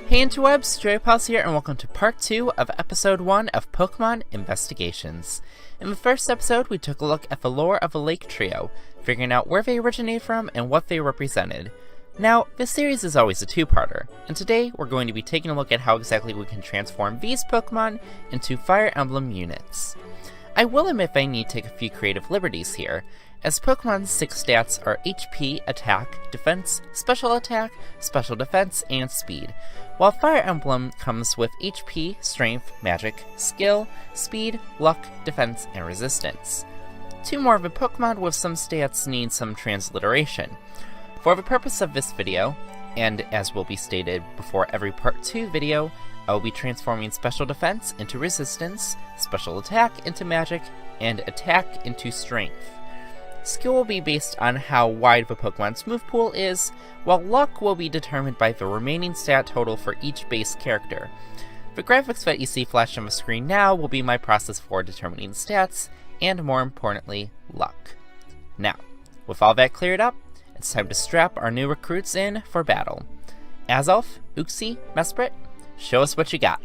Hey interwebs, Joeypals here, and welcome to part 2 of episode 1 of Pokemon Investigations. In the first episode, we took a look at the lore of the Lake Trio, figuring out where they originated from and what they represented. Now, this series is always a two-parter, and today we're going to be taking a look at how exactly we can transform these Pokemon into Fire Emblem units. I will admit I need to take a few creative liberties here, as Pokemon's 6 stats are HP, Attack, Defense, Special Attack, Special Defense, and Speed, while Fire Emblem comes with HP, Strength, Magic, Skill, Speed, Luck, Defense, and Resistance. 2 more of the Pokemon with some stats need some transliteration. For the purpose of this video, and as will be stated before every part 2 video, I will be transforming Special Defense into Resistance, Special Attack into Magic, and Attack into Strength. Skill will be based on how wide the Pokemon's move pool is, while Luck will be determined by the remaining stat total for each base character. The graphics that you see flashed on the screen now will be my process for determining stats, and more importantly, luck. Now, with all that cleared up, it's time to strap our new recruits in for battle. Azelf, Uxie, Mesprit, show us what you got.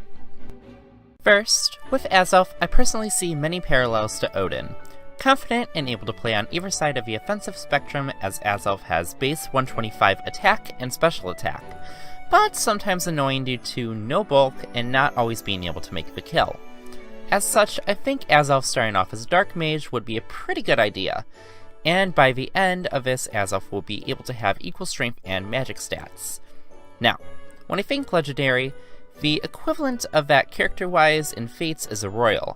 First, with Azelf, I personally see many parallels to Odin. Confident and able to play on either side of the offensive spectrum, as Azelf has base 125 attack and special attack, but sometimes annoying due to no bulk and not always being able to make the kill. As such, I think Azelf starting off as Dark Mage would be a pretty good idea, and by the end of this, Azelf will be able to have equal strength and magic stats. Now, when I think legendary, the equivalent of that character-wise in Fates is a Royal.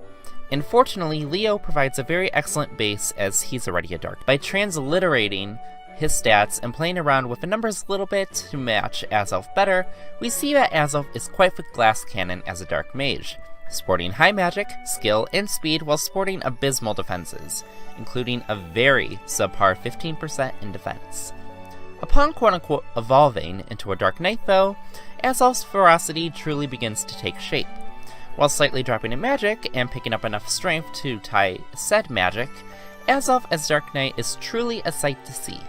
Unfortunately, Leo provides a very excellent base as he's already a Dark. By transliterating his stats and playing around with the numbers a little bit to match Azelf better, we see that Azelf is quite the glass cannon as a Dark Mage, sporting high magic, skill, and speed while sporting abysmal defenses, including a very subpar 15% in defense. Upon quote-unquote evolving into a Dark Knight though, Azelf's ferocity truly begins to take shape. While slightly dropping in magic and picking up enough strength to tie said magic, Azelf as Dark Knight is truly a sight to see.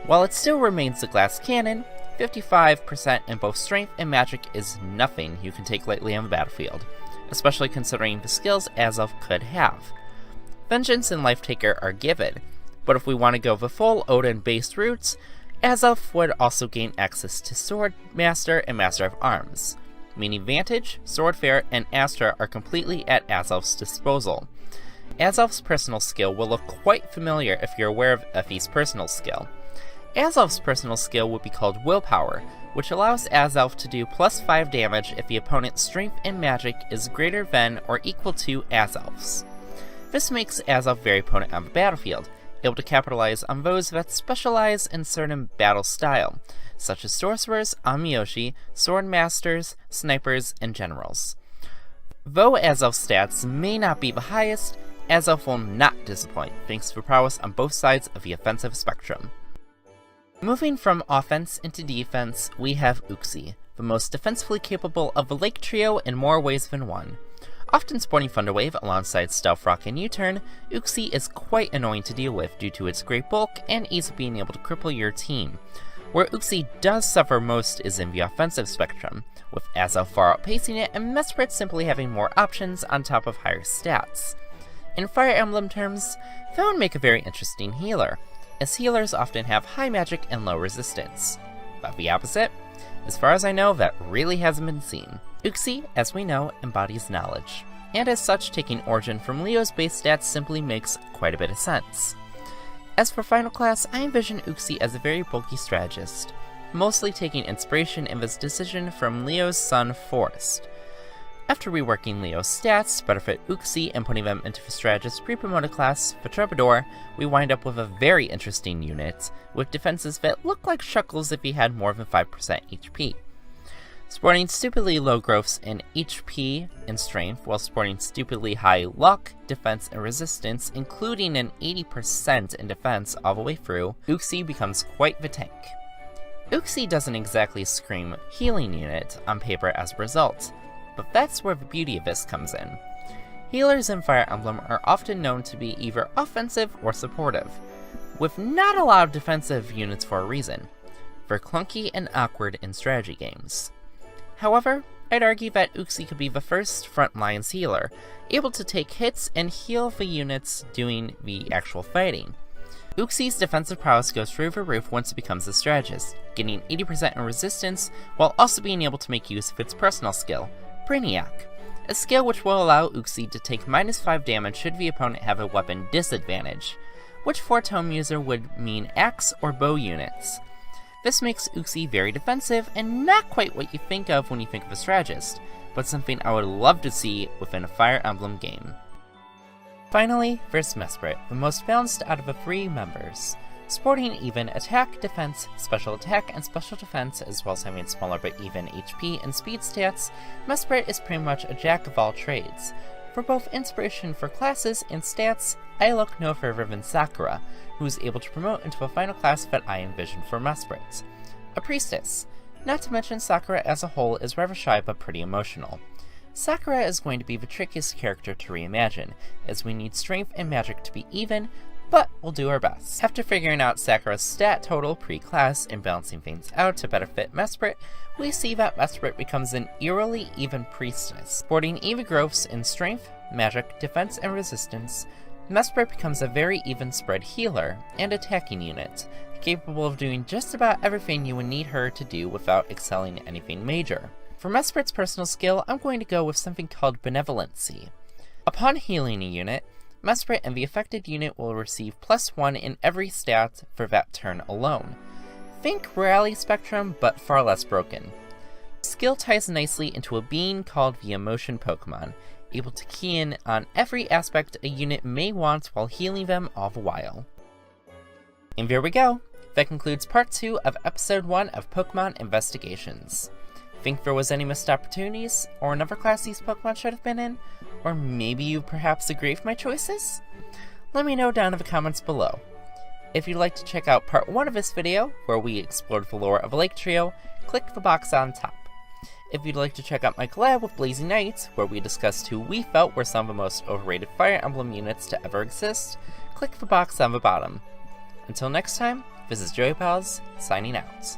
While it still remains a glass cannon, 55% in both strength and magic is nothing you can take lightly on the battlefield, especially considering the skills Azelf could have. Vengeance and Life Taker are given, but if we want to go the full Odin-based routes, Azelf would also gain access to Sword Master and Master of Arms, meaning Vantage, Swordfarer, and Astra are completely at Azelf's disposal. Azelf's personal skill will look quite familiar if you're aware of Effie's personal skill. Azelf's personal skill would be called Willpower, which allows Azelf to do plus 5 damage if the opponent's strength and magic is greater than or equal to Azelf's. This makes Azelf very potent on the battlefield, able to capitalize on those that specialize in certain battle style, such as sorcerers, Amiyoshi, sword masters, snipers, and generals. Though Azelf's stats may not be the highest, Azelf will not disappoint thanks to prowess on both sides of the offensive spectrum. Moving from offense into defense, we have Uxie, the most defensively capable of the Lake Trio in more ways than one. Often sporting Thunder Wave alongside Stealth Rock and U-Turn, Uxie is quite annoying to deal with due to its great bulk and ease of being able to cripple your team. Where Uxie does suffer most is in the offensive spectrum, with Azelf far outpacing it and Mesprit simply having more options on top of higher stats. In Fire Emblem terms, that would make a very interesting healer, as healers often have high magic and low resistance. But the opposite? As far as I know, that really hasn't been seen. Uxie, as we know, embodies knowledge, and as such taking origin from Leo's base stats simply makes quite a bit of sense. As for Final Class, I envision Uxie as a very bulky strategist, mostly taking inspiration in this decision from Leo's son Forest. After reworking Leo's stats to better fit Uxie and putting them into the strategist pre-promoted class, the Troubadour, we wind up with a very interesting unit, with defenses that look like Shuckles if he had more than 5% HP. Sporting stupidly low growths in HP and strength, while sporting stupidly high luck, defense, and resistance, including an 80% in defense all the way through, Uxie becomes quite the tank. Uxie doesn't exactly scream healing unit on paper as a result, but that's where the beauty of this comes in. Healers in Fire Emblem are often known to be either offensive or supportive, with not a lot of defensive units for a reason. They're clunky and awkward in strategy games. However, I'd argue that Uxie could be the first frontline healer, able to take hits and heal the units doing the actual fighting. Uxie's defensive prowess goes through the roof once it becomes a strategist, getting 80% in resistance while also being able to make use of its personal skill, Brainiac, a skill which will allow Uxie to take -5 damage should the opponent have a weapon disadvantage, which for a tome user would mean axe or bow units. This makes Uxie very defensive and not quite what you think of when you think of a strategist, but something I would love to see within a Fire Emblem game. Finally, there's Mesprit, the most balanced out of the 3 members. Sporting even attack, defense, special attack, and special defense, as well as having smaller but even HP and speed stats, Mesprit is pretty much a jack of all trades. For both inspiration for classes and stats, I look no further than Sakura, who is able to promote into a final class that I envision for Mesprit, a priestess. Not to mention Sakura as a whole is rather shy but pretty emotional. Sakura is going to be the trickiest character to reimagine, as we need strength and magic to be even, but we'll do our best. After figuring out Sakura's stat total pre-class and balancing things out to better fit Mesprit, we see that Mesprit becomes an eerily even priestess. Sporting even growths in strength, magic, defense, and resistance, Mesprit becomes a very even spread healer and attacking unit, capable of doing just about everything you would need her to do without excelling in anything major. For Mesprit's personal skill, I'm going to go with something called Benevolency. Upon healing a unit, Mesprit and the affected unit will receive +1 in every stat for that turn alone. Think Rally Spectrum, but far less broken. Skill ties nicely into a being called the Emotion Pokemon, able to key in on every aspect a unit may want while healing them all the while. And there we go! That concludes part 2 of episode 1 of Pokemon Investigations. Think there was any missed opportunities, or another class these Pokemon should have been in? Or maybe you perhaps agree with my choices? Let me know down in the comments below. If you'd like to check out part 1 of this video, where we explored the lore of a lake trio, click the box on top. If you'd like to check out my collab with Blazing Knights, where we discussed who we felt were some of the most overrated Fire Emblem units to ever exist, click the box on the bottom. Until next time, this is Joeypals, signing out.